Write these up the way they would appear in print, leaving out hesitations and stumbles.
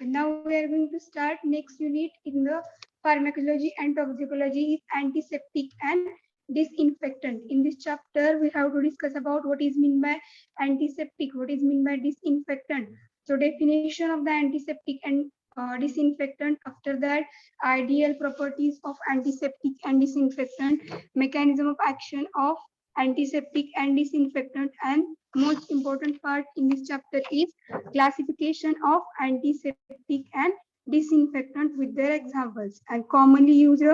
Okay, now we are going to start next unit in the pharmacology and toxicology is antiseptic and disinfectant. In this chapter, we have to discuss about what is meant by antiseptic, what is meant by disinfectant. So definition of the antiseptic and disinfectant. After that, ideal properties of antiseptic and disinfectant, mechanism of action of antiseptic and disinfectant, and most important part in this chapter is classification of antiseptic and disinfectant with their examples and commonly used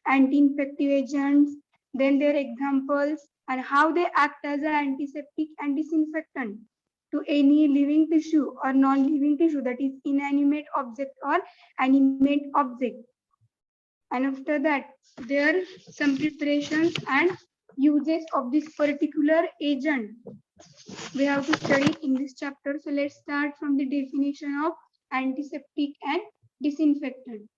anti-infective agents, then their examples and how they act as an antiseptic and disinfectant to any living tissue or non-living tissue, that is inanimate object or animate object. And after that, there are some preparations and uses of this particular agent we have to study in this chapter. So let's start from the definition of antiseptic and disinfectant.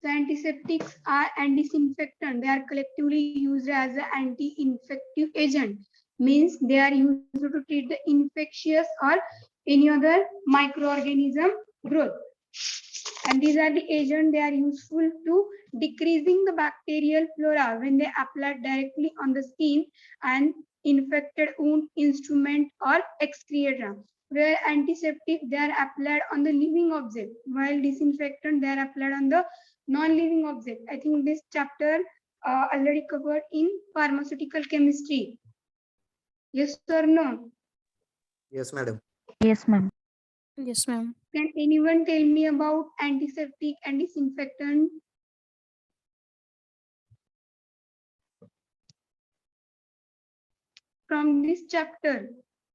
So antiseptics are and disinfectant. They are collectively used as an anti-infective agent. Means they are used to treat the infectious or any other microorganism growth. And these are the agents, they are useful to decreasing the bacterial flora when they apply directly on the skin and infected wound, instrument or excreta. Where antiseptic, they are applied on the living object, while disinfectant, they are applied on the non-living object. I think this chapter already covered in pharmaceutical chemistry. Yes or no? Yes, madam. Yes, ma'am. Yes, ma'am. Can anyone tell me about antiseptic and disinfectant? From this chapter,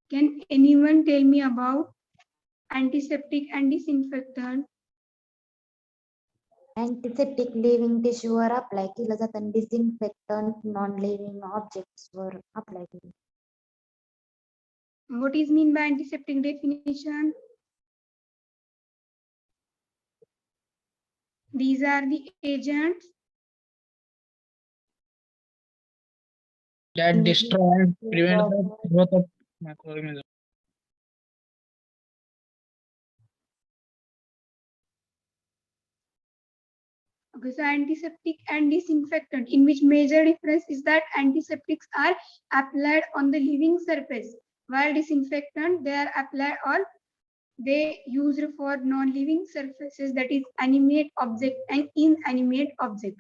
can anyone tell me about antiseptic and disinfectant? Antiseptic living tissue were apply केलं जातं आणि disinfectant non living objects वर apply केलं. What is mean by antiseptic definition? These are the agents That destroy and prevent the growth of microorganisms. Okay, so antiseptic and disinfectant, in which major difference is that antiseptics are applied on the living surface, while disinfectant, they are applied or they used for non-living surfaces, that is animate object and inanimate object.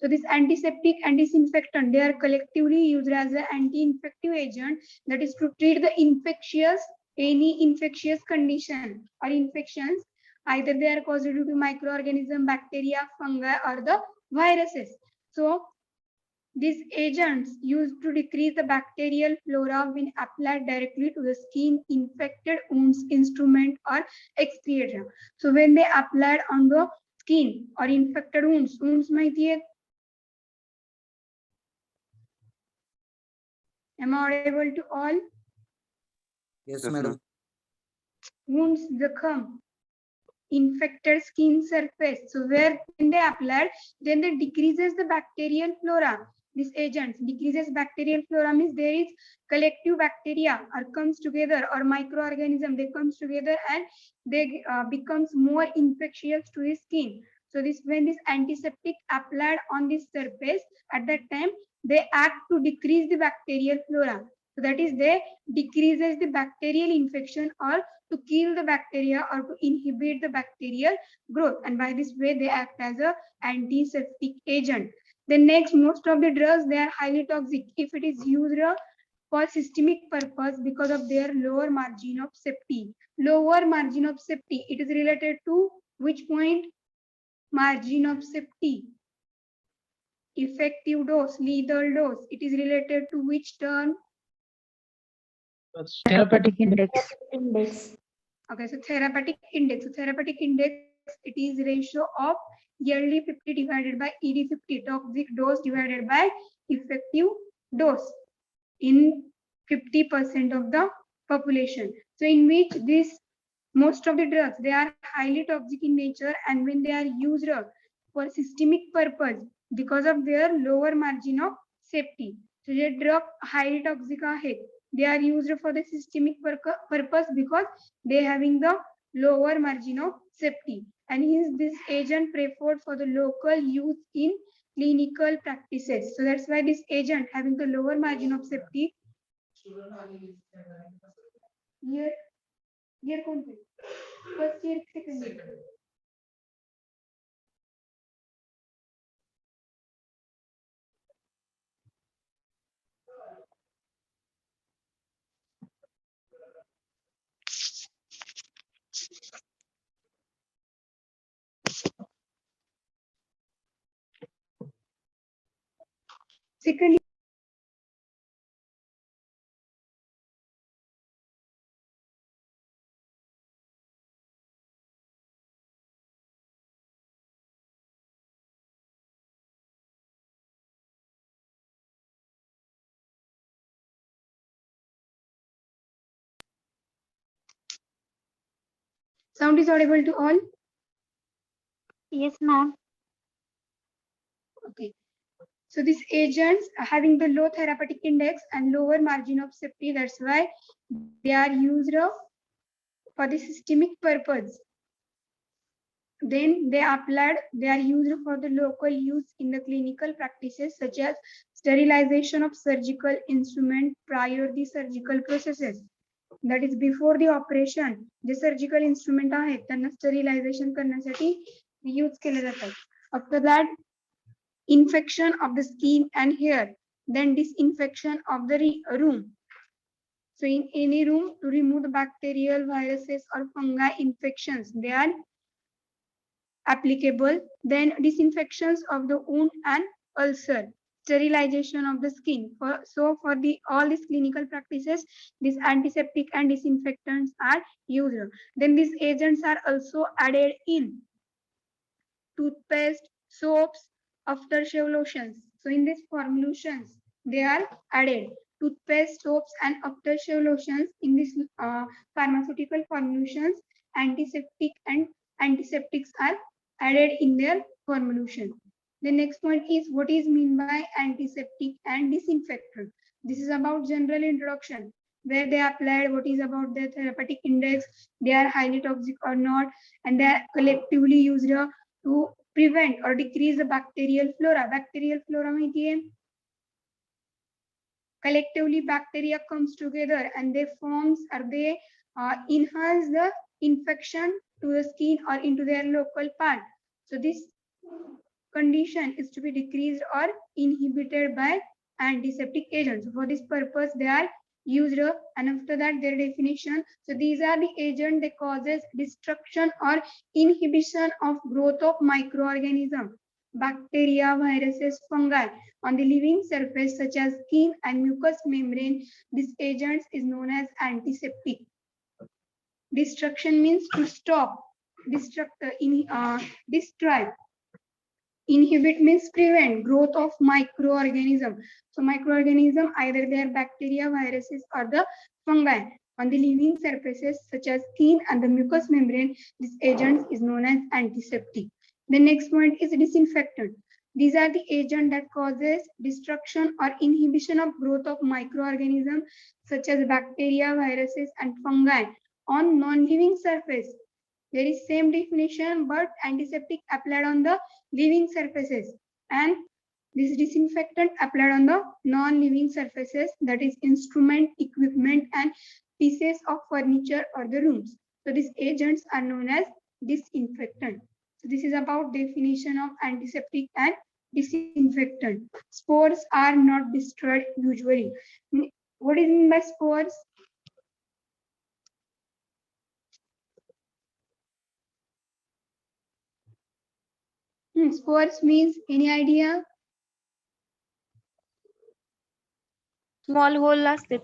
So this antiseptic and disinfectant, they are collectively used as an anti-infective agent, that is to treat the infectious, any infectious condition or infections. Either they are caused due to microorganism, bacteria, fungi, or the viruses. So these agents used to decrease the bacterial flora when applied directly to the skin, infected wounds, instrument, or excreta. So when they applied on the skin or infected wounds माहिती आहे? Am I audible to all? Yes, madam. Wounds, zakham, infected skin surface. So where when they applied, then they decreases the bacterial flora. This agent decreases bacterial flora means there is collective bacteria or comes together or microorganism, they comes together and they becomes more infectious to the skin. So this when this antiseptic applied on this surface, at that time they act to decrease the bacterial flora. So that is they decreases the bacterial infection or to kill the bacteria or to inhibit the bacterial growth, and by this way they act as a antiseptic agent. The next, most of the drugs, they are highly toxic if it is used for systemic purpose because of their lower margin of safety. Lower margin of safety, it is related to which point? Margin of safety. Effective dose, lethal dose, it is related to which term? Therapeutic index. Okay, so therapeutic index. So therapeutic index, it is ratio of LD50 divided by ED50, toxic dose divided by effective dose in 50% of the population. So in which this most of the drugs, they are highly toxic in nature, and when they are used for systemic purpose because of their lower margin of safety. So the drug highly toxic आहेत. They are used for the systemic purpose because they having the lower margin of safety, and hence this agent preferred for the local use in clinical practices. So that's why this agent having the lower margin of safety. Year first year, second year. Second. Sound is audible to all? Yes, ma'am. Okay. So these agents having the low therapeutic index and lower margin of safety, that's why they are used for the systemic purpose. Then they are used for the local use in the clinical practices such as sterilization of surgical instrument prior the surgical processes. That is before the operation J surgical instrument आहेत त्यांना sterilization करण्यासाठी use केले जातात. After that, infection of the skin and hair, then disinfection of the room. So in any room to remove the bacterial, viruses or fungi infections, they are applicable. Then disinfections of the wound and ulcer, sterilization of the skin. For the all these clinical practices, these antiseptic and disinfectants are used. Then these agents are also added in toothpaste, soaps, aftershave lotions. So in these formulations, they are added. Toothpaste, soaps, and aftershave lotions in these pharmaceutical formulations, antiseptic and antiseptics are added in their formulation. The next point is what is mean by antiseptic and disinfectant. This is about general introduction, where they are applied, what is about their therapeutic index, they are highly toxic or not, and they are collectively used to prevent or decrease the bacterial flora. Bacterial flora means collectively bacteria comes together and they forms or they enhance the infection to the skin or into their local part. So this condition is to be decreased or inhibited by antiseptic agents. So for this purpose, they are used, and after that their definition. So these are the agent that causes destruction or inhibition of growth of microorganisms, bacteria, viruses, fungi on the living surface such as skin and mucous membrane. This agent is known as antiseptic. Destruction means to stop, destroy. Inhibit means prevent growth of microorganism. So microorganism, either they are bacteria, viruses, or the fungi on the living surfaces such as skin and the mucous membrane. This agent is known as antiseptic. The next point is disinfectant. These are the agent that causes destruction or inhibition of growth of microorganisms such as bacteria, viruses, and fungi on non-living surface. There is same definition, but antiseptic applied on the living surfaces and this disinfectant applied on the non-living surfaces, that is instrument, equipment, and pieces of furniture or the rooms. So these agents are known as disinfectant. So this is about definition of antiseptic and disinfectant. Spores are not destroyed usually. What is mean by spores? Spores means any idea? Small hole असते.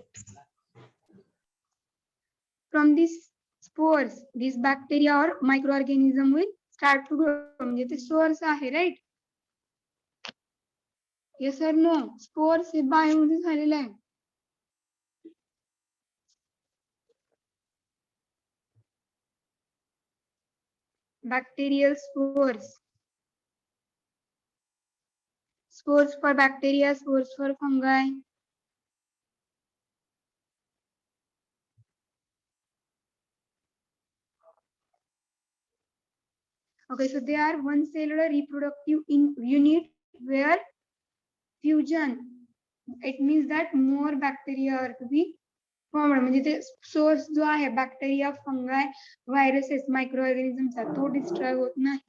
From these spores, these bacteria or microorganism will start to grow. म्हणजे ते spores आहे, right? Yes or no? Spores हे बायोमध्ये झालेलं आहे. Bacterial spores. Spores for bacteria, spores for fungi. Okay, so they are one cellular reproductive unit where fusion, it means that more bacteria are to be formed. म्हणजे ते source जो आहे bacteria फंगाय viruses micro ऑर्गॅनिझमचा तो destroy होत नाही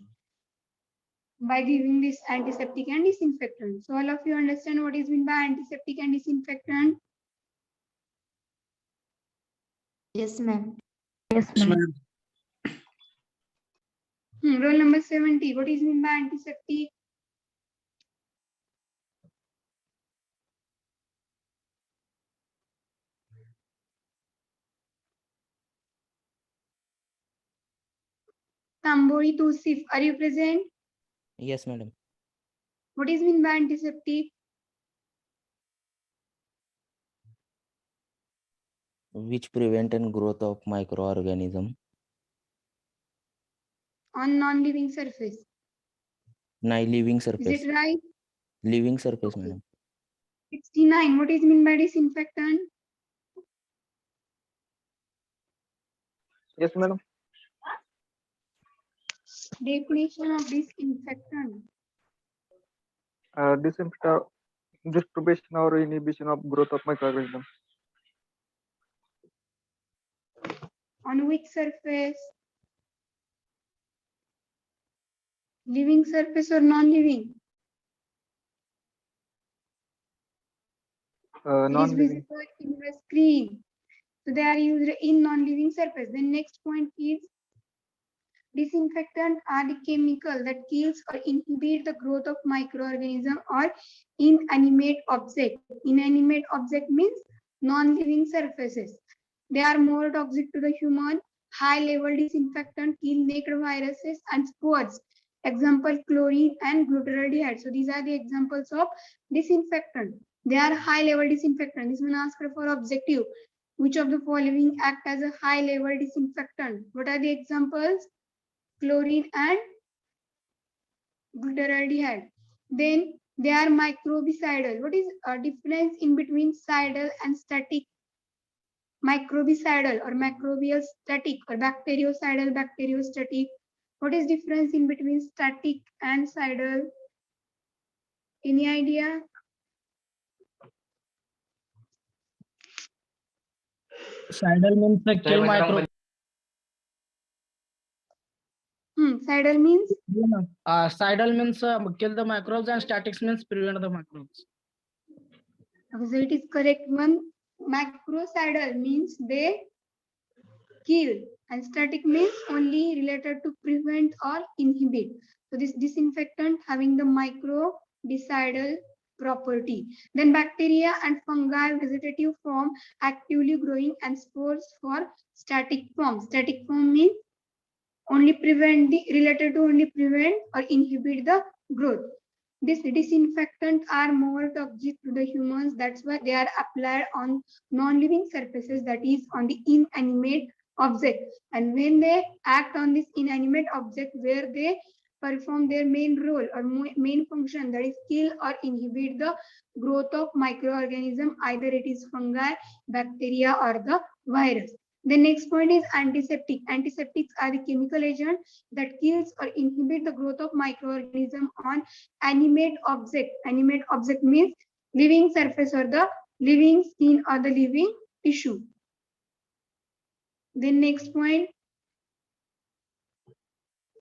by giving this antiseptic and disinfectant. So all of you understand what is meant by antiseptic and disinfectant? Yes, ma'am. Yes, ma'am. Roll number 70. What is meant by antiseptic? Tambori Tusif, are you present? Yes, madam. What is meant by antiseptic? Which prevent and growth of microorganism. On non-living surface. Living Is surface. it right? Living surface, Okay. madam. 69. What is meant by disinfectant? Yes, madam. Definition of disinfectant. Distribution or inhibition of growth of microorganisms. On which surface? Living surface or non-living? It is Non-living. visible in the screen. So they are used in non-living surface. The next point is disinfectant are the chemical that kills or inhibit the growth of microorganism or inanimate object. Inanimate object means non-living surfaces. They are more toxic to the human. High-level disinfectant kill naked viruses and spores. Example, chlorine and glutaraldehyde. So these are the examples of disinfectant. They are high-level disinfectant. This one asks for objective. Which of the following act as a high-level disinfectant? What are the examples? Chlorine and glutaraldehyde. Then they are microbicidal. What is a difference in between cidal and static? Microbicidal or microbial static or bactericidal, bacteriostatic. What is difference in between static and cidal? Any idea? Cidal means the kill micro. Cidal means Cidal means kill the microbes, and statics means prevent the microbes. so it is correct one. Macrocidal means they kill and static means only related to prevent or inhibit. So this disinfectant having the microbicidal property. Then bacteria and fungi vegetative form actively growing and spores for static form. Static form means only prevent the related to only prevent or inhibit the growth. These disinfectants are more toxic to the humans. That's why they are applied on non-living surfaces, that is on the inanimate object. And when they act on this inanimate object where they perform their main role or main function, that is kill or inhibit the growth of microorganism, either it is fungi, bacteria or the virus. The next point is antiseptic. Antiseptics are the chemical agent that kills or inhibit the growth of microorganism on animate object. Animate object means living surface or the living skin or the living tissue. Then next point,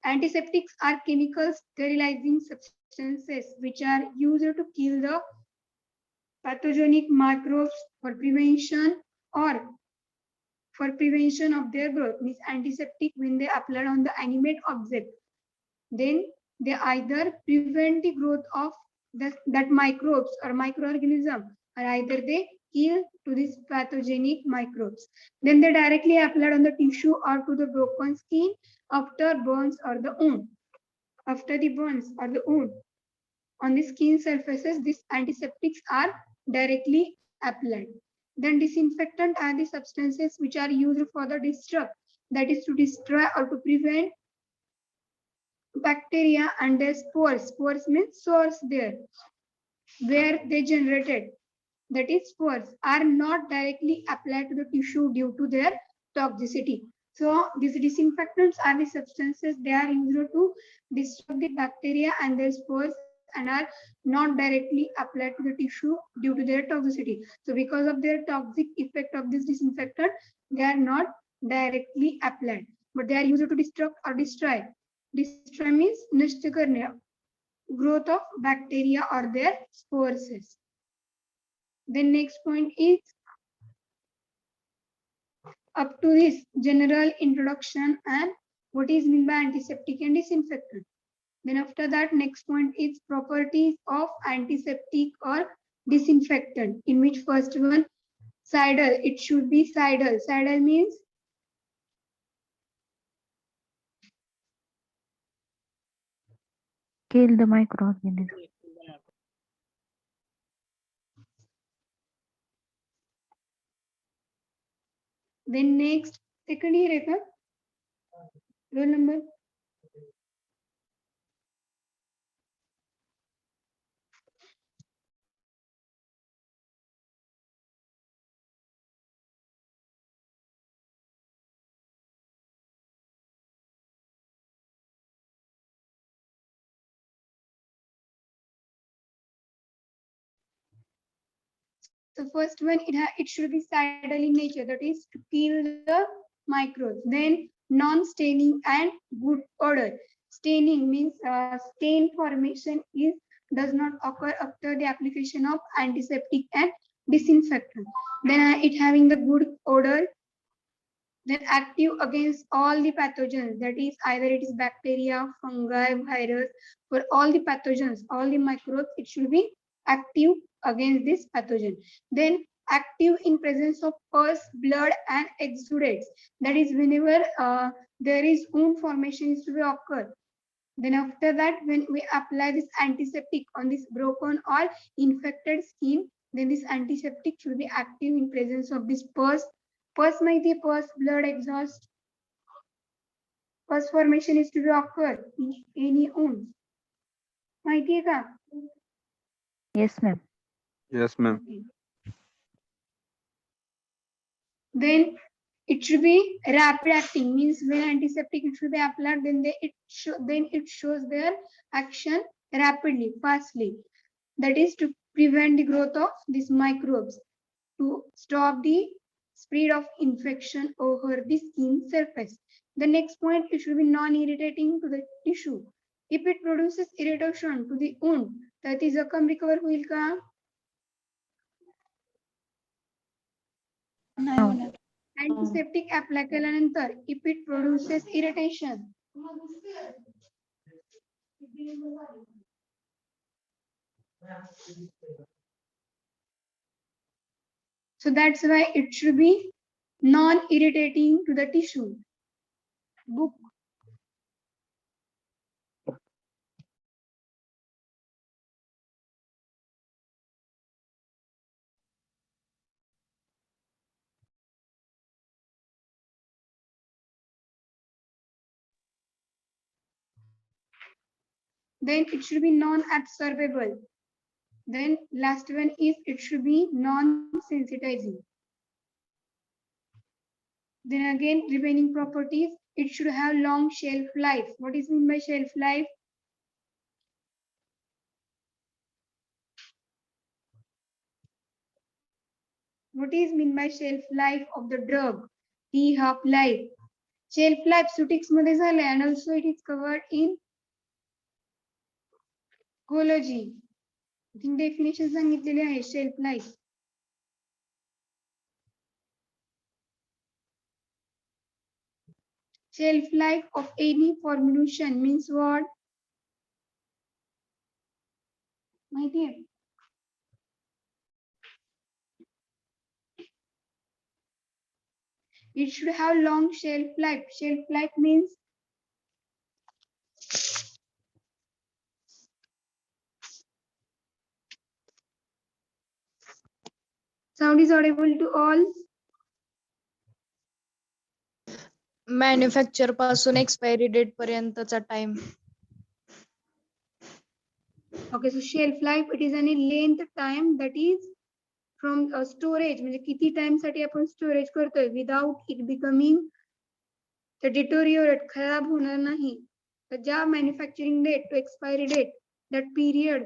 antiseptics are chemical sterilizing substances which are used to kill the pathogenic microbes for prevention of their growth. Means antiseptic when they applied on the animate object, then they either prevent the growth of that microbes or microorganism, or either they kill to these pathogenic microbes. Then they directly applied on the tissue or to the broken skin after burns or the wound. After the burns or the wound on the skin surfaces, these antiseptics are directly applied. Then disinfectant are the substances which are used for the destruct, that is to destroy or to prevent bacteria and their spores. Spores means source there where they generated, that is spores, are not directly applied to the tissue due to their toxicity. So these disinfectants are the substances they are used to destroy the bacteria and their spores and are not directly applied to the tissue due to their toxicity. So because of their toxic effect of this disinfectant, they are not directly applied, but they are used to destruct or destroy. Destroy means nashta karne, growth of bacteria or their spores. The next point is up to this general introduction and what is meant by antiseptic and disinfectant. Then after that, next point is properties of antiseptic or disinfectant, in which first one, Sidle, it should be Sidle. Sidle means kill the microorganism. then next, second year का roll number. So first one, it should be sidal in nature, that is to kill the microbes. Then non-staining and good odor. Staining means stain formation does not occur after the application of antiseptic and disinfectant. Then it having the good odor. Then active against all the pathogens, that is either it is bacteria, fungi, virus. For all the pathogens, all the microbes, it should be active against this pathogen. Then active in presence of pus, blood and exudates, that is whenever there is wound formation is to be occur. Then after that, when we apply this antiseptic on this broken or infected skin, then this antiseptic should be active in presence of this pus. Pus माहिती आहे, pus, blood exhaust. Pus formation is to be occur in any wound. माहिती आहे का? Yes, ma'am. Yes, ma'am. Okay. Then it should be rapid acting, means when antiseptic it should be applied, then it shows their action rapidly, fastly. That is to prevent the growth of these microbes, to stop the spread of infection over the skin surface. The next point, it should be non-irritating to the tissue. If it produces irritation to the wound, that is जखम recover होईल का? No. Antiseptic apply केल्यानंतर if it produces irritation, so that's why it should be non-irritating to the tissue. Book. Then it should be non-absorbable. Then last one is it should be non-sensitizing. Then again, remaining properties, it should have long shelf life. What is meant by shelf life? What is meant by shelf life of the drug? T half life. Shelf life Sutix मध्ये झाले and also it is covered in ecology. I think definition सांगितलेली आहे shelf life. Shelf life of any formulation means what? माहिती आहे? It should have long shelf life. Shelf life means sound is audible to all. Manufacture पासून expiry date पर्यंतचा time. Okay, so shelf life it is any length time that is from storage म्हणजे किती time साठी आपण storage करतोय without it becoming ते डिटोरिओरेट खराब होणार नाही. तर ज्या manufacturing date to expiry date, that period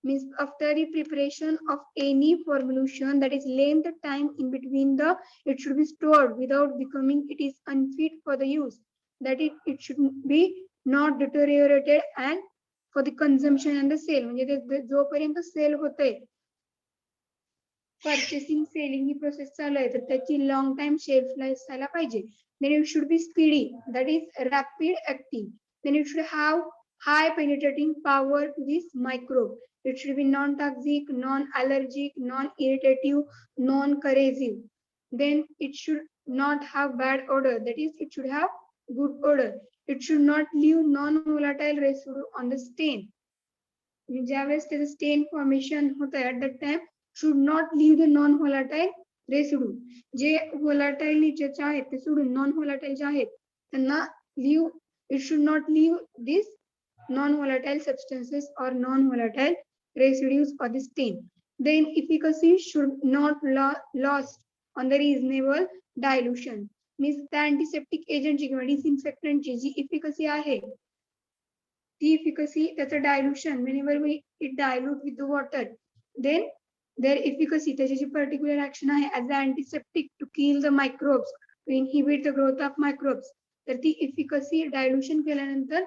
means after the preparation of any formulation, that is length time in between the it should be stored without becoming it is unfit for the use, that it should be not deteriorated and for the consumption and the sale. म्हणजे ते जोपर्यंत cell होते, purchasing selling ही process चालू आहे, तर त्याची long time shelf life असायला पाहिजे. Then it should be speedy, that is rapid acting. Then it should have high penetrating power to this microbe. It should be non-toxic, non-allergic, non-irritative, non-corrosive. Then it should not have bad odor, that is it should have good odor. It should not leave non-volatile residue on the stain. ज्यावेळेस त्याचं stand formation होत आहे, at that time should not leave the non-volatile residue. J volatile नेचरचे आहेत ते सोडून non volatile जे आहेत त्यांना leave, it should not leave this non-volatile substances or non-volatile residues or the stain. Then efficacy should not lost on the reasonable dilution. Means the antiseptic agent किंवा disinfectant ची जी efficacy आहे, the efficacy, that's a dilution. Whenever it dilute with the water, then their efficacy, त्याची particular action आहे as an antiseptic to kill the microbes, to inhibit the growth of microbes. तर ती efficacy dilution केल्यानंतर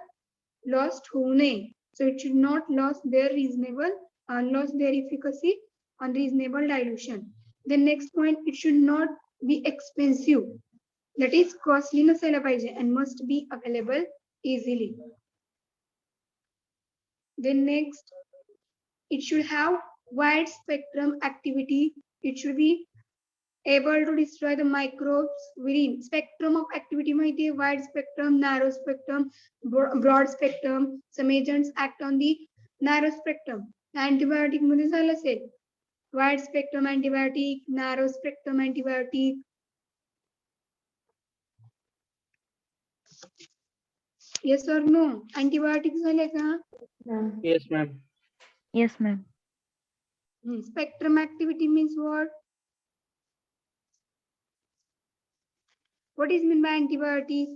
lost होऊ नये. So it should not lost their efficacy on reasonable dilution. The next point, it should not be expensive. That is costly नसायला पाहिजे and must be available easily. Then next, it should have wide spectrum activity. It should be able to destroy the microbes within. Spectrum of activity माहिती आहे, wide spectrum, narrow spectrum, broad spectrum. Some agents act on the narrow spectrum. Antibiotic मध्ये झालं असेल, wide spectrum antibiotic, narrow spectrum antibiotic. Yes or no? Antibiotic झाले का? Yes, ma'am. Yes, ma'am. Spectrum activity means what? What is meant by antibiotics?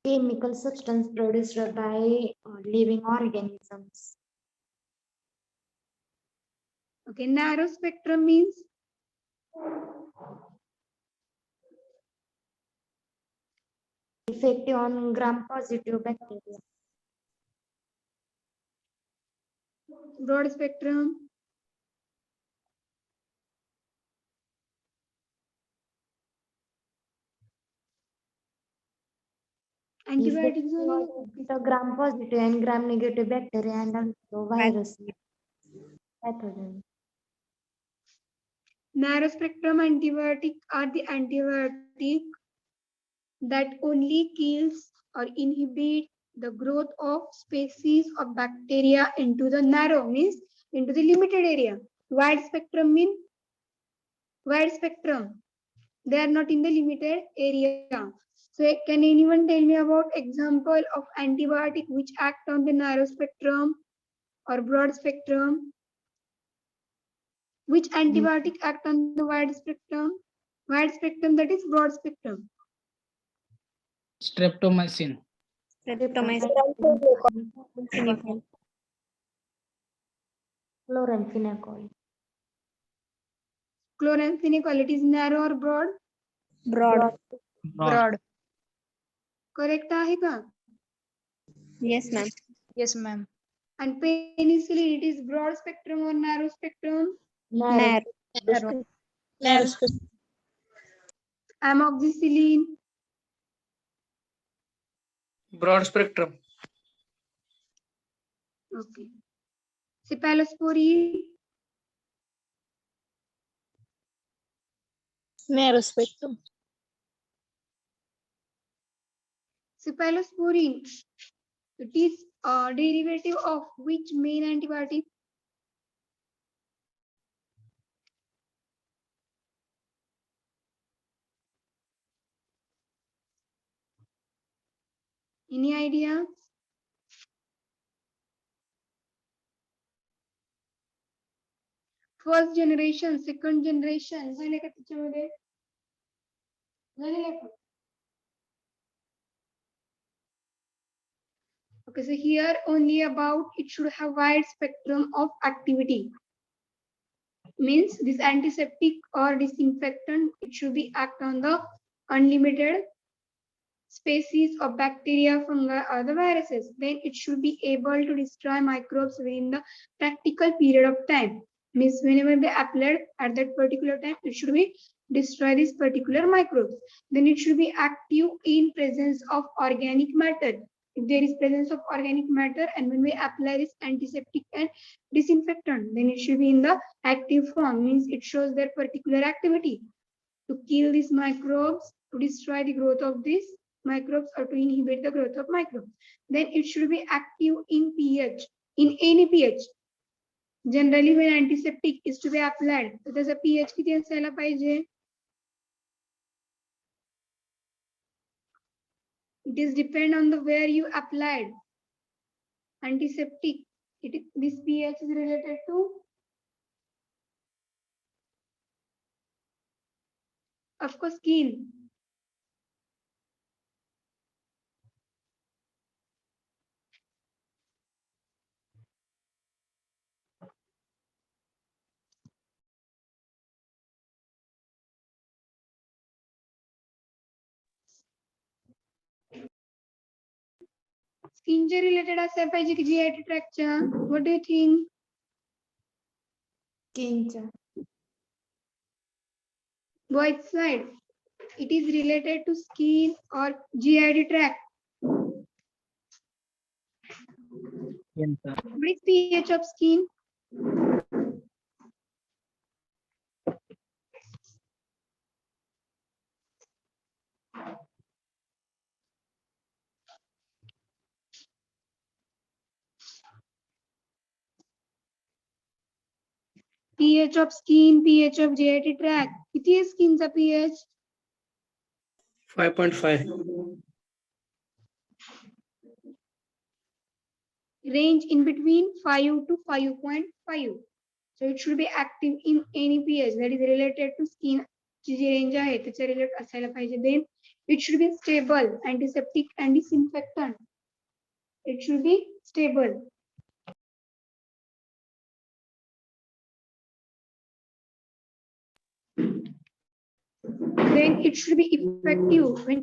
Chemical substance produced by living organisms. Okay, narrow spectrum means Effective on gram-positive bacteria. broad spectrum. Antibiotics The gram-positive and gram-negative bacteria and also virus pathogen. narrow spectrum antibiotic are the antibiotic that only kills or inhibit the growth of species of bacteria into the narrow, means into the limited area. Wide spectrum mean wide spectrum. They are not in the limited area. So can anyone tell me about example of antibiotic which act on the narrow spectrum or broad spectrum? Which antibiotic act on the wide spectrum? Wide spectrum, that is broad spectrum. Streptomycin. Chloramphenicol. Chloramphenicol, it is narrow or broad? Broad. Broad. Correct आहे का? Yes, ma'am. Yes, ma'am. And penicillin, it is broad spectrum or narrow spectrum? Narrow. Narrow. Amoxicillin, Broad spectrum. okay. Cephalosporin, Narrow spectrum. cephalosporin, it is a derivative of which main antibiotic? Any idea? First generation, second generation झाले का त्याच्यामध्ये? झालेलं आहे का? Okay, so here only about it should have wide spectrum of activity. Means this antiseptic or disinfectant, it should be act on the unlimited species of bacteria, fungi, or the viruses. Then it should be able to destroy microbes within the practical period of time. Means whenever they applied at that particular time, it should be destroy this particular microbes. Then it should be active in presence of organic matter. If there is presence of organic matter and when we apply this antiseptic and disinfectant, then it should be in the active form, means it shows their particular activity to kill these microbes, to destroy the growth of these microbes or to inhibit the growth of microbes. Then it should be active in pH, in any pH. Generally when antiseptic is to be applied, so there's a pH किती असायला पाहिजे? It is depend on the where you applied antiseptic. This pH is related to, of course, skin. स्किनच्या related असायला पाहिजे की GIT ट्रॅकच्या. What do you think? स्किनच्या. Both side. It is related to skin or GID tract. Yes, sir. What is pH of skin? pH of skin, pH of GIT tract. किती आहे स्किनचा pH? 5.5. Range in between 5 to 5.5. So it should be active in any pH that is related to skin. जी range आहे त्याच्या related असायला पाहिजे. Then it should be stable, antiseptic and disinfectant. It should be stable. Then it should be effective when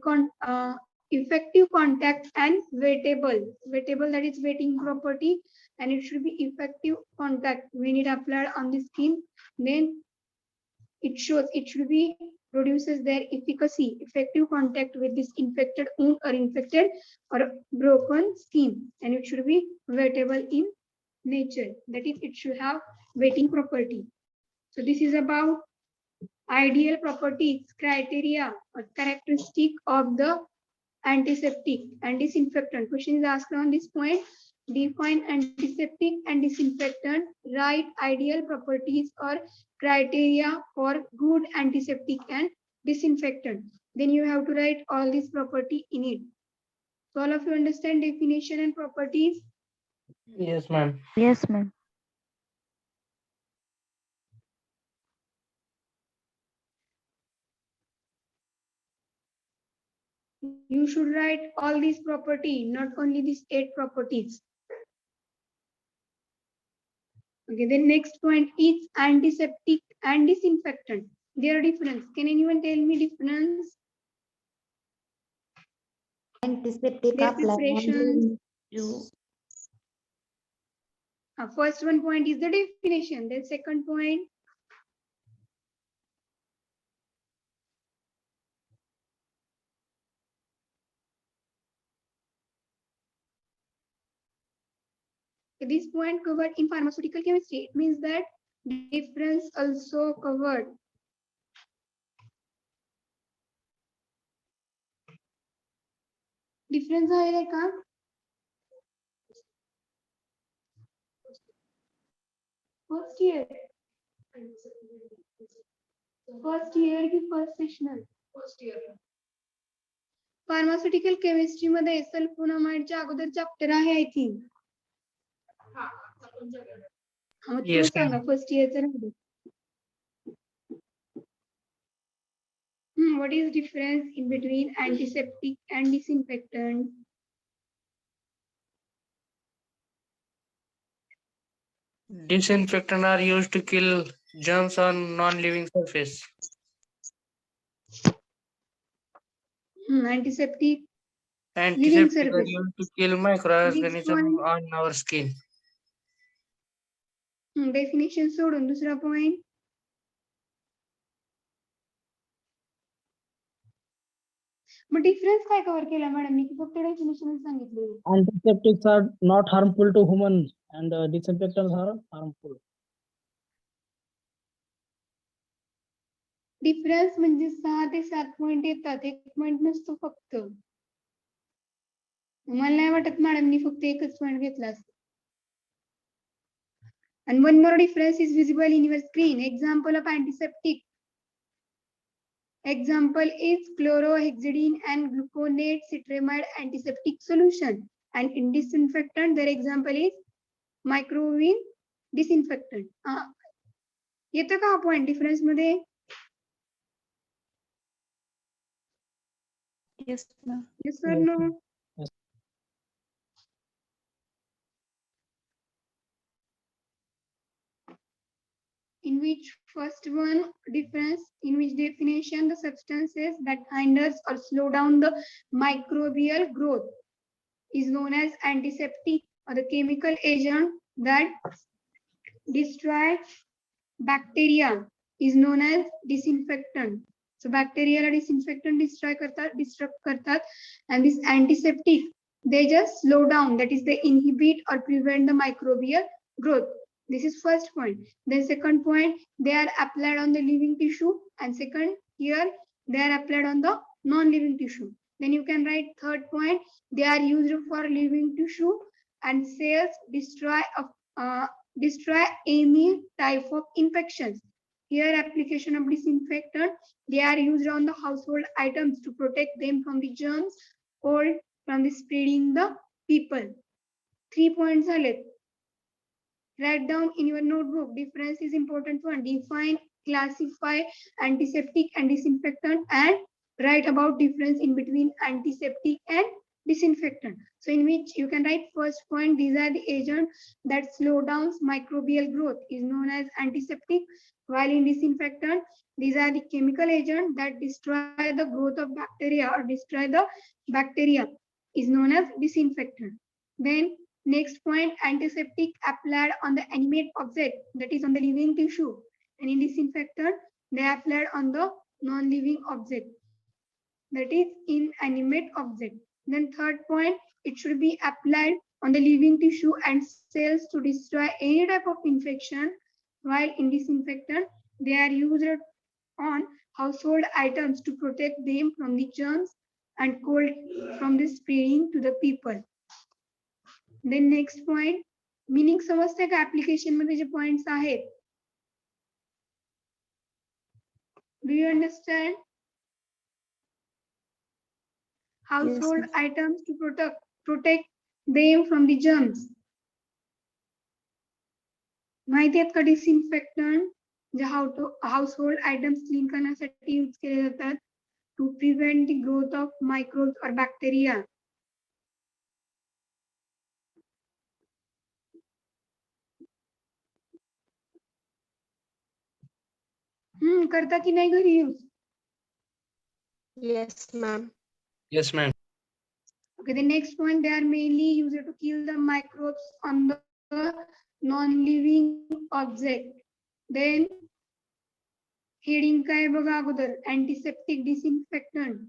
effective contact and wettable. Wettable, that is wetting property, and it should be effective contact when it applied on the skin. Then it shows it should be produces their efficacy, effective contact with this infected wound or infected or broken skin, and it should be wettable in nature. That is, it should have wetting property. So this is about ideal properties, criteria or characteristic of the antiseptic and disinfectant. Question is asked on this point. Define antiseptic and disinfectant. Write ideal properties or criteria for good antiseptic and disinfectant. Then you have to write all these property in it. So all of you understand definition and properties? Yes, ma'am. Yes, ma'am. You should write all these property, not only these 8 properties. Okay, the next point is antiseptic and disinfectant. Their difference. Can anyone tell me difference? Antiseptic Their apply preparations. only First one point is the definition. Then second point. This point covered in pharmaceutical chemistry. It means that difference also covered. Difference आहे का? First year. First year की first seasonal? First year. Pharmaceutical chemistry मध्ये सल्फोनामाइडच्या अगोदर chapter आहे I think. Yes, सांगा first इयरचं राहू दे. What is difference in between antiseptic and disinfectant? Disinfectant are used to kill germs on non-living surface. Antiseptic, living Antiseptic are surface. used to kill Next microorganisms point, on our skin. definition सोडून दुसरा point. मग difference काय cover केला मॅडमनी की फक्त definition सांगितले? Antiseptics are not harmful to humans and disinfectants are harmful. Difference म्हणजे 6 ते 7 पॉइंट येतात, एक पॉइंट नसतो फक्त. मला नाही वाटत मॅडमनी फक्त एकच पॉइंट घेतला असता. And one more difference is visible in your screen. Example of antiseptic. Example is chlorohexidine and gluconate citramide antiseptic solution. And in disinfectant, their example is microwave disinfectant. येतं का पॉइंट डिफरन्स मध्ये? Yes, ma'am. Yes or no? Yes. In which first one difference, in which definition the substances that hinders or slow down the microbial growth is known as antiseptic, or the chemical agent that destroy bacteria is known as disinfectant. So bacteria disinfectant destruct kartat, and this antiseptic they just slow down, that is they inhibit or prevent the microbial growth. This is first point. Then second point, they are applied on the living tissue, and second here they are applied on the non-living tissue. Then you can write third point, they are used for living tissue and cells, destroy any type of infections. Here application of disinfectant, they are used on the household items to protect them from the germs or from the spreading the people. 3 points are left. Write down in your notebook. Difference is important one. Define, classify antiseptic and disinfectant, and write about difference in between antiseptic and disinfectant. So in which you can write first point, these are the agents that slow down microbial growth is known as antiseptic, while in disinfectant, these are the chemical agents that destroy the growth of bacteria or destroy the bacteria is known as disinfectant. Then next point, antiseptic applied on the animate object, that is on the living tissue, and in disinfectant they applied on the non-living object, that is inanimate object. Then third point, it should be applied on the living tissue and cells to destroy any type of infection, while in disinfectant they are used on household items to protect them from the germs and cold from the spreading to the people. Then next point, meaning समजते का application मध्ये जे points आहेत? Do you understand? Household items to protect them from the germs. माहिती आहेत का disinfectant जे household items clean करण्यासाठी use केले जातात to prevent the growth of microbes or bacteria. करता की नाही घरी use? Yes, ma'am. Yes, ma'am. Okay, the next point, they are mainly used to kill the microbes on the non-living object. Then heading काय बघा अगोदर, antiseptic disinfectant.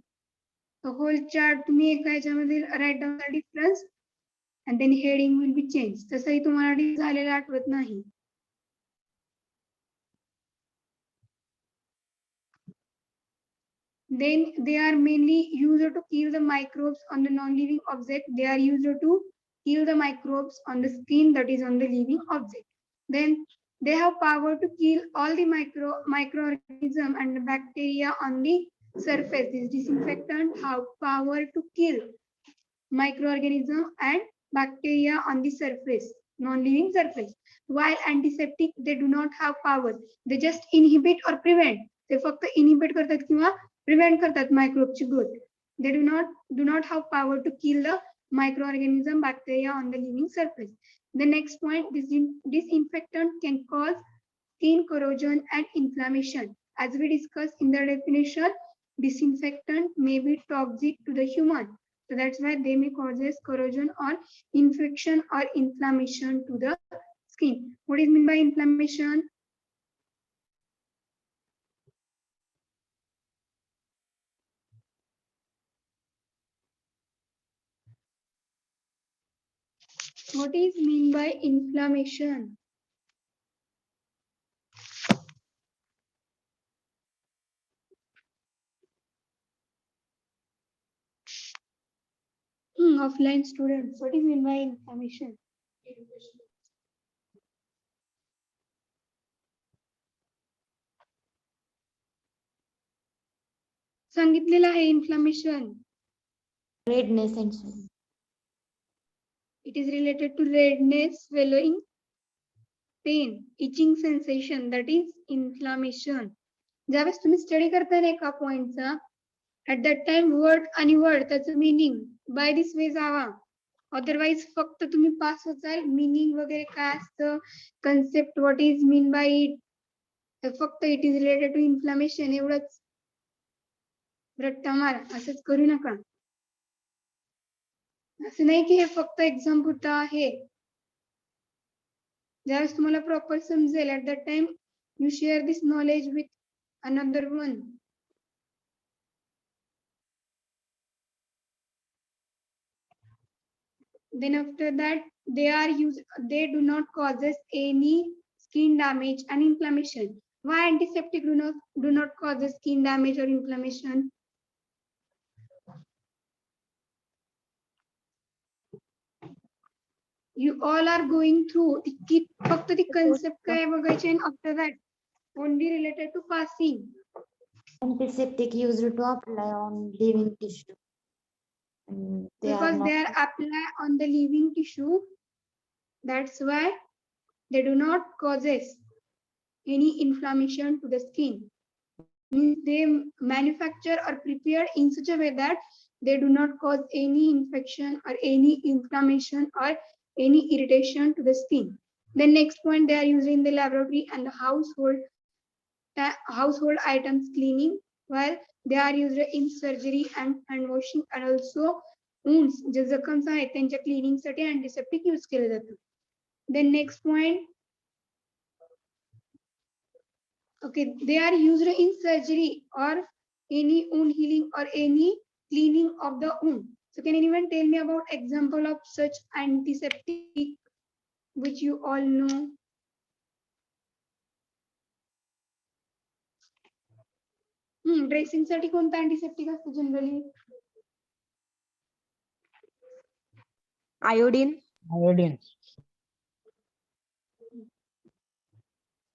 The whole chart तुम्ही एका ह्याच्यामध्ये write down the difference and then heading will be changed. तसंही तुम्हाला झालेलं आठवत नाही. Then they are mainly used to kill the microbes on the non-living object. They are used to kill the microbes on the skin, that is on the living object. Then they have power to kill all the microorganism and the bacteria on the surface. This disinfectant have power to kill microorganism and bacteria on the surface, non-living surface. While antiseptic, they do not have power. They just inhibit or prevent. ते फक्त inhibit करतात किंवा prevent करतात मायक्रोबची growth. They do not have power to kill the microorganism bacteria on the living surface. The next point, disinfectant can cause skin corrosion and inflammation. As we discussed in the definition, disinfectant may be toxic to the human. So that's why they may causes corrosion or infection or inflammation to the skin. What is meant by inflammation? What is mean by inflammation? Offline students, what is mean by inflammation? सांगितलेलं आहे inflammation. Redness and swelling. It is related to redness, swelling, pain, itching sensation, that is inflammation. ज्यावेळेस तुम्ही study करताय ना एका पॉइंटचा, at that time word आणि word त्याचं meaning by this way Java. Otherwise फक्त तुम्ही पास होताल, meaning वगैरे काय असतं, concept what is mean by it, फक्त it is related to inflammation एवढंच रट्टा मारा, असंच करू नका. असं नाही की हे फक्त एक्झाम पुरतं आहे. ज्यावेळेस तुम्हाला प्रॉपर समजेल at that time you share this knowledge with another one. Then after that they do not causes any skin damage and inflammation. Why antiseptic do not causes skin damage or inflammation? You all are going through फक्त ती concept काय बघायची and after that only related to passing. Antiseptic used to apply on living tissue. And Because they are apply on the living tissue, that's why they do not causes any inflammation to the skin. Means they manufacture or prepare in such a way that they do not cause any infection or any inflammation or any irritation to the skin. The next point, they are used in the laboratory and the household items cleaning, while they are used in surgery and hand washing and also wounds, जे जखम्स आहेत त्यांच्या cleaning साठी antiseptic use केलं जातं. Then next point, okay, they are used in surgery or any wound healing or any cleaning of the wound. So can anyone tell me about example of such antiseptic which you all know? Dressing साठी कोणता antiseptic असतो generally? Iodine. Iodine.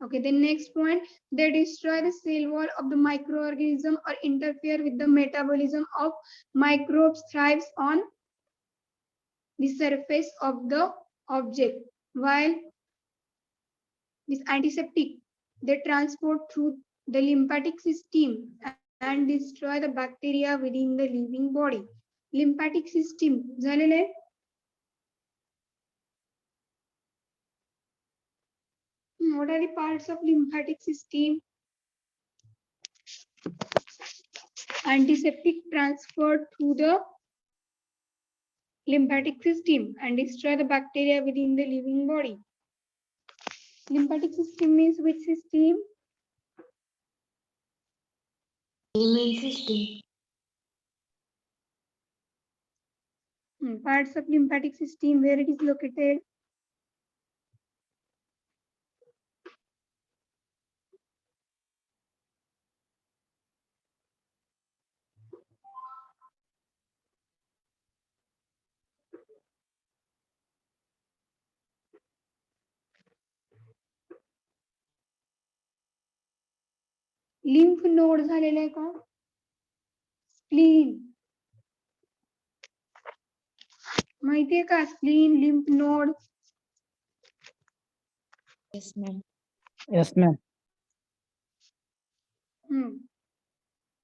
Okay, the next point, they destroy the cell wall of the microorganism or interfere with the metabolism of microbes thrives on the surface of the object. While this antiseptic, they transport through the lymphatic system and destroy the bacteria within the living body. Lymphatic system, झालेलं आहे? What are the parts of lymphatic system? Antiseptic transferred through the lymphatic system and destroy the bacteria within the living body. Lymphatic system means which system? immune system. Parts of lymphatic system, where it is located? Lymph node झालेला आहे का? Spleen माहितीये का? Spleen, lymph node. Yes, ma'am. Yes, ma'am.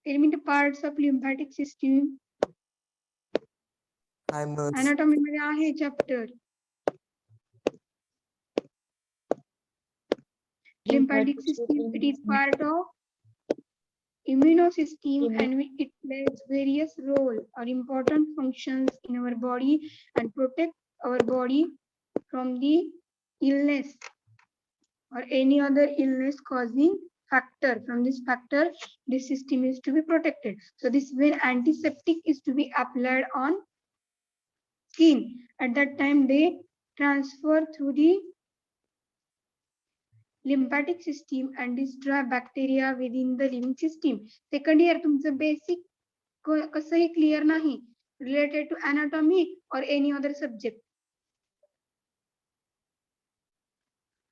Tell me the parts of lymphatic system. Thymus, Anatomy मध्ये आहे chapter. Lymphatic system, it is part of immunosystem and it plays various role or important functions in our body and protect our body from the illness or any other illness causing factor. From this factor, this system is to be protected. So this when antiseptic is to be applied on skin, at that time they transfer through the lymphatic system and destroy bacteria within the living system. Second year तुमचं basic कसंही clear नाही related to anatomy or any other subject.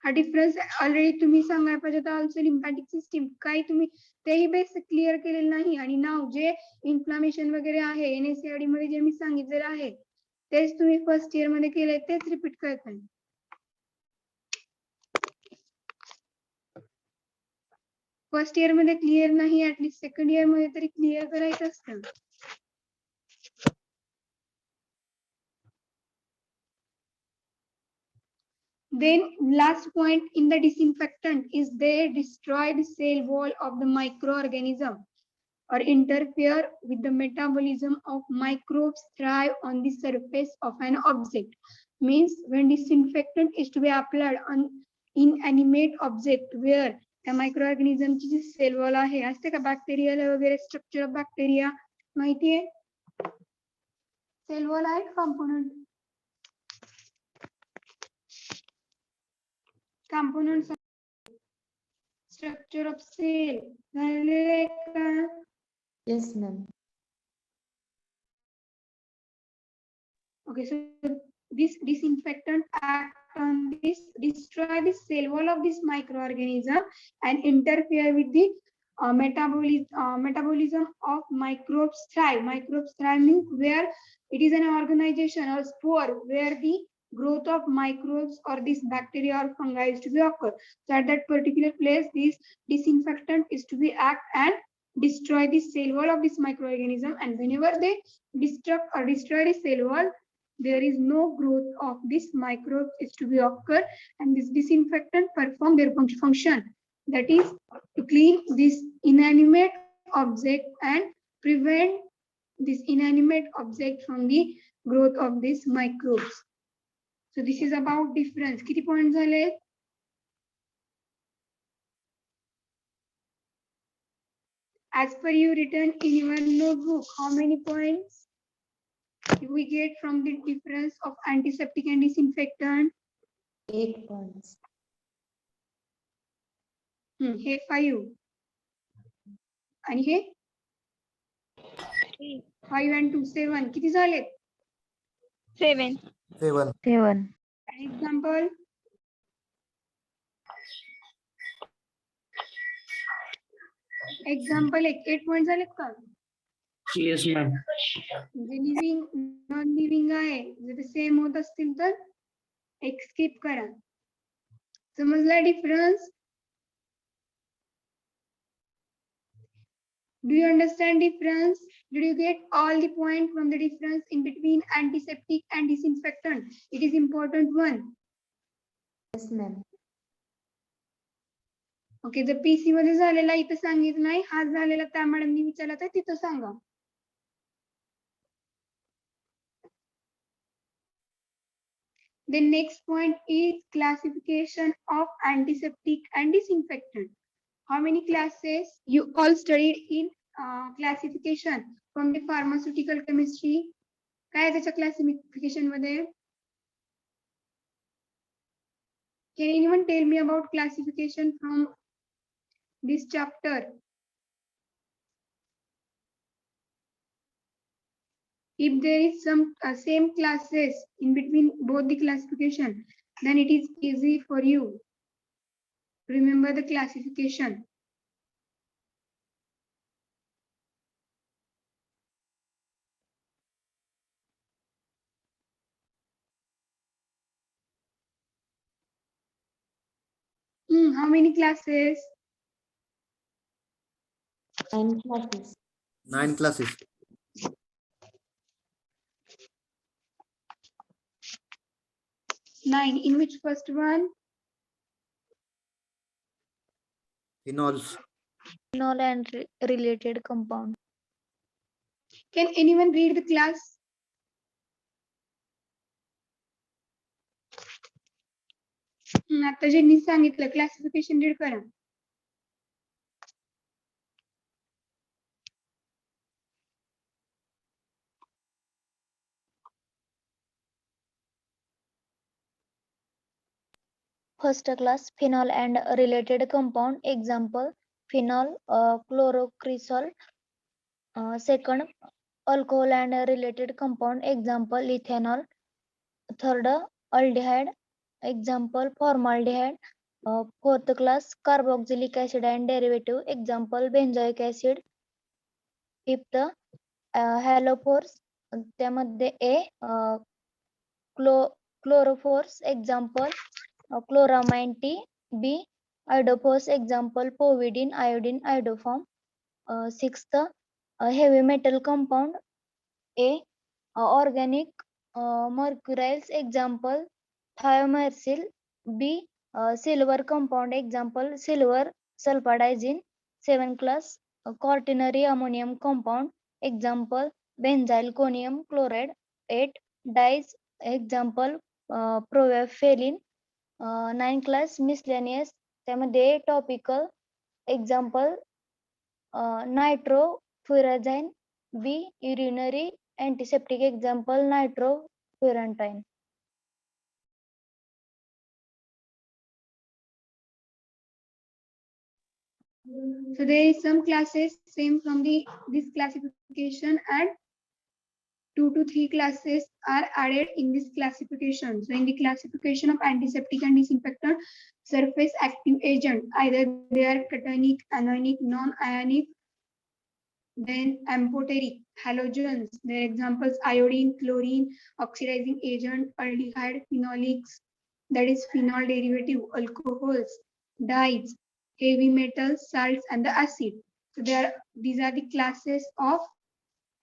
हा difference already तुम्ही सांगायला पाहिजे होता. Also lymphatic system काही तुम्ही तेही बेसिक क्लिअर केलेलं नाही आणि नाव जे इन्फ्लामेशन वगैरे आहे NSAID मध्ये जे मी सांगितलेलं आहे तेच तुम्ही फर्स्ट इयर मध्ये केले तेच रिपीट करताय. फर्स्ट इयर मध्ये क्लिअर नाही ऍटलीस्ट सेकंड इयर मध्ये तरी क्लिअर करायचं असतं. Then last point in the disinfectant is they destroy the cell wall of the microorganism or interfere with the metabolism of microbes thrive on the surface of an object. Means when disinfectant is to be applied on inanimate object where the microorganism ची जी cell wall आहे असते का bacterial वगैरे structure of bacteria माहिती आहे? Cell wall आहे component. Components of structure of cell. झालेलं का? Yes, ma'am. Okay, so this disinfectant act on this, destroy the cell wall of this microorganism and interfere with the metabolism of microbes thrive. Microbes thrive means where it is an organization or spore where the growth of microbes or this bacteria or fungi is to be occur. So at that particular place, this disinfectant is to be act and destroy the cell wall of this microorganism, and whenever they destruct or destroy the cell wall, there is no growth of this microbes is to be occur, and this disinfectant perform their function, that is to clean this inanimate object and prevent this inanimate object from the growth of these microbes. So this is about difference. किती points झाले? As per you written in your notebook, how many points we get from the difference of antiseptic and disinfectant? 8 points. हे 5 आणि हे 5 and 2 7 किती झाले? 7. 7, 7. Example. Example 8 points झालेत का? Yes, ma'am. जे living non living आहे जर ते सेम होत असतील तर एक स्किप करा. समजला difference? Do you understand difference? Did you get all the point from the difference in between antiseptic and disinfectant? It is important one. Yes, ma'am. Okay, जर पीसी मध्ये झालेला इथं सांगितलं नाही, हा झालेला त्या मॅडमनी विचारला तर तिथं सांगा. The next point is classification of antiseptic and disinfectant. How many classes you all studied in classification from the pharmaceutical chemistry? काय आहे त्याच्या classification मध्ये? Can anyone tell me about classification from this chapter? If there is some same classes in between both the classification, then it is easy for you. Remember the classification. How many classes? 9 classes. 9 classes. 9. In which first one? Phenols. Phenol and related compound. Can anyone read the class? आता ज्यांनी सांगितलं classification read करा. First class, phenol and related compound. Example, phenol, chlorocresol. Second, alcohol and related compound. Example, ethanol. Third, aldehyde. Example, formaldehyde. Fourth class, carboxylic acid and derivative. Example, benzoic acid. Fifth, halophores. त्यामध्ये A, chlorophores. Example, chloramine T. B, iodophores. Example, povidone, iodine, iodoform. Sixth, heavy metal compound. A, organic mercurials. Example, thiomercyl. B, silver compound. Example, silver sulfadizine. 7 class, quaternary ammonium compound. Example, benzyl conium chloride. 8, dyes. Example, propylene. 9 class, miscellaneous. त्यामध्ये topical. Example, nitrofurazine. B, urinary antiseptic. Example, nitrofurantoin. So there is some classes same from this classification, and 2 to 3 classes are added in this classification. So in the classification of antiseptic and disinfectant, surface active agent, either they are cationic, anionic, non-ionic, then amphoteric, halogens. Their examples: iodine, chlorine, oxidizing agent, aldehyde, phenolics, that is phenol derivative, alcohols, dyes, heavy metals, salts, and the acid. So these are the classes of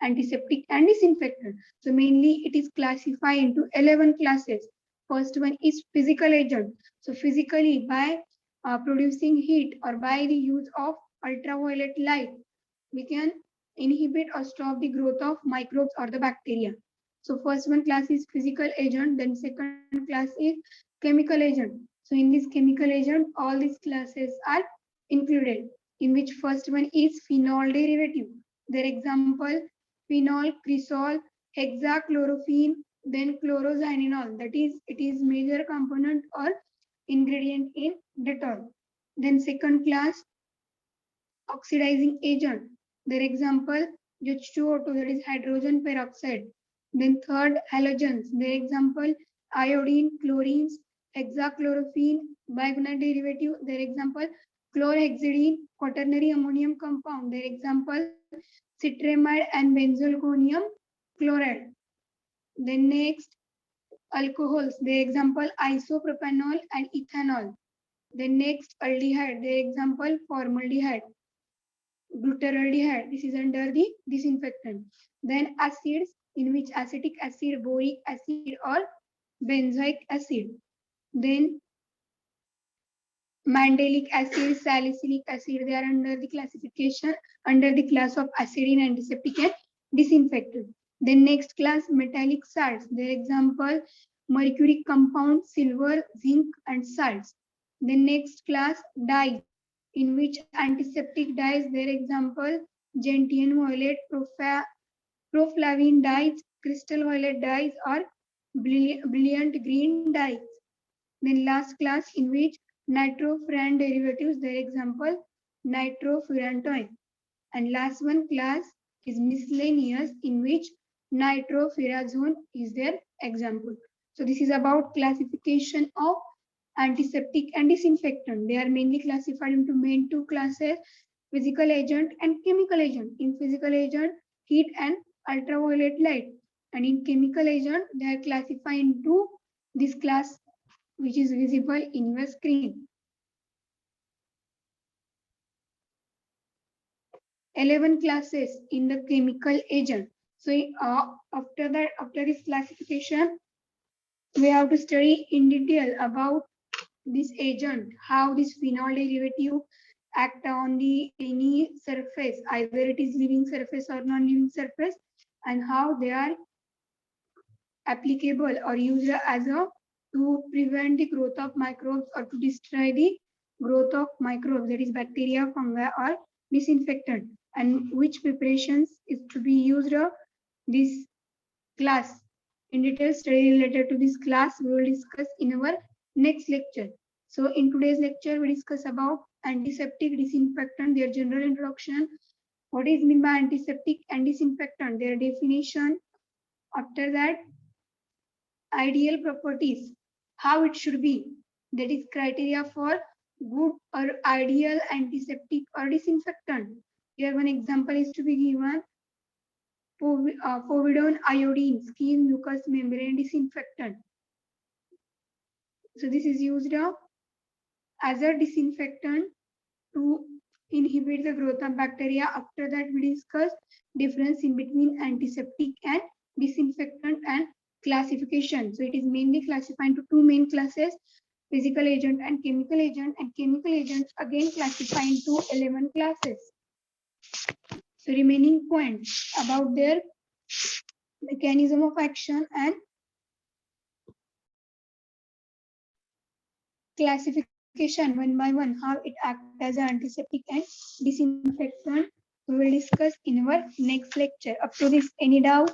antiseptic and disinfectant. So mainly it is classified into 11 classes. First one is physical agent. So physically, by producing heat or by the use of ultraviolet light, we can inhibit or stop the growth of microbes or the bacteria. So first one class is physical agent, then second class is chemical agent. So in this chemical agent, all these classes are included, in which first one is phenol derivative. Their example: phenol, cresol, hexachlorophene, then chloroxylenol. That is, it is major component or ingredient in Dettol. Then second class, oxidizing agent. Their example, H2O2, that is hydrogen peroxide. Then third, halogens. Their example, iodine, chlorines, hexachlorophene, bigonal derivative. Their example, chlorhexidine, quaternary ammonium compound. Their example, citramide and benzalconium chloride. Then next, alcohols. Their example, isopropanol and ethanol. Then next, aldehyde. Their example, formaldehyde, glutaraldehyde. This is under the disinfectant. Then acids, in which acetic acid, boric acid, or benzoic acid. Then mandelic acid, salicylic acid, they are under the classification, under the class of acid in antiseptic and disinfectant. Then next class, metallic salts. Their example, mercury compound, silver, zinc, and salts. Then next class, dyes, in which antiseptic dyes, their example, gentian violet, proflavin dyes, crystal violet dyes, or brilliant green dyes. Then last class, in which nitrofuran derivatives, their example, nitrofurantoin. And last one class is miscellaneous, in which nitrofurazone is their example. So this is about classification of antiseptic and disinfectant. They are mainly classified into main two classes, physical agent and chemical agent. In physical agent, heat and ultraviolet light. And in chemical agent, they are classified into this class, which is visible in your screen. 11 classes in the chemical agent. So after that, after this classification, we have to study in detail about this agent, how this phenol derivative act on the any surface, either it is living surface or non-living surface, and how they are applicable or used as a to prevent the growth of microbes or to destroy the growth of microbes, that is bacteria, fungi, or disinfectant, and which preparations is to be used this class. In detail study related to this class we will discuss in our next lecture. So in today's lecture we discuss about antiseptic, disinfectant, their general introduction, what is meant by antiseptic and disinfectant, their definition. After that, ideal properties, how it should be, that is criteria for good or ideal antiseptic or disinfectant. Here one example is to be given, povidone iodine, skin mucous membrane disinfectant. So this is used as a disinfectant to inhibit the growth of bacteria. After that we discuss difference in between antiseptic and disinfectant and classification. So it is mainly classified into two main classes, physical agent and chemical agent, and chemical agents again classified into 11 classes. So remaining points about their mechanism of action and classification one by one, how it acts as an antiseptic and disinfectant, we will discuss in our next lecture. Up to this, any doubt?